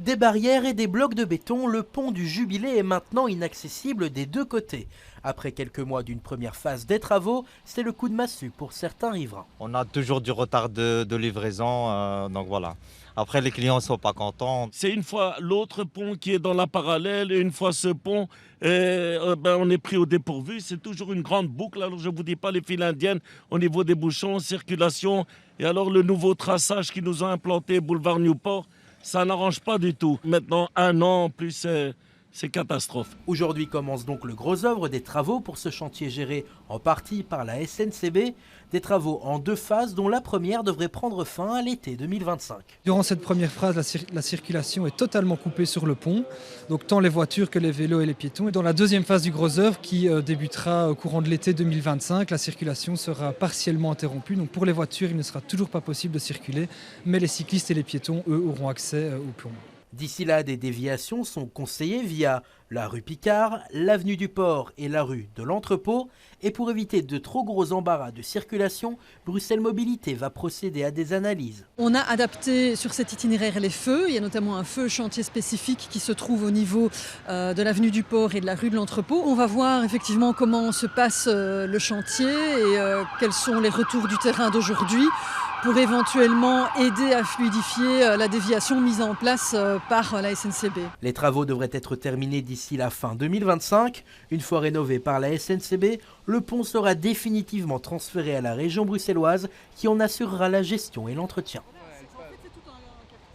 Des barrières et des blocs de béton, le pont du Jubilé est maintenant inaccessible des deux côtés. Après quelques mois d'une première phase des travaux, c'est le coup de massue pour certains riverains. On a toujours du retard de livraison, donc voilà. Après, les clients ne sont pas contents. C'est une fois l'autre pont qui est dans la parallèle et une fois ce pont, on est pris au dépourvu. C'est toujours une grande boucle. Alors je ne vous dis pas les files indiennes au niveau des bouchons, circulation. Et alors le nouveau traçage qui nous a implanté, boulevard Newport, ça n'arrange pas du tout. Maintenant, un an plus, c'est catastrophe. Aujourd'hui commence donc le gros œuvre des travaux pour ce chantier géré en partie par la SNCB. Des travaux en deux phases dont la première devrait prendre fin à l'été 2025. Durant cette première phase, la circulation est totalement coupée sur le pont, donc tant les voitures que les vélos et les piétons. Et dans la deuxième phase du gros œuvre qui débutera au courant de l'été 2025, la circulation sera partiellement interrompue. Donc pour les voitures, il ne sera toujours pas possible de circuler, mais les cyclistes et les piétons, eux, auront accès au pont. D'ici là, des déviations sont conseillées via la rue Picard, l'avenue du Port et la rue de l'Entrepôt. Et pour éviter de trop gros embarras de circulation, Bruxelles Mobilité va procéder à des analyses. On a adapté sur cet itinéraire les feux. Il y a notamment un feu chantier spécifique qui se trouve au niveau de l'avenue du Port et de la rue de l'Entrepôt. On va voir effectivement comment se passe le chantier et quels sont les retours du terrain d'aujourd'hui, pour éventuellement aider à fluidifier la déviation mise en place par la SNCB. Les travaux devraient être terminés d'ici la fin 2025. Une fois rénové par la SNCB, le pont sera définitivement transféré à la région bruxelloise qui en assurera la gestion et l'entretien.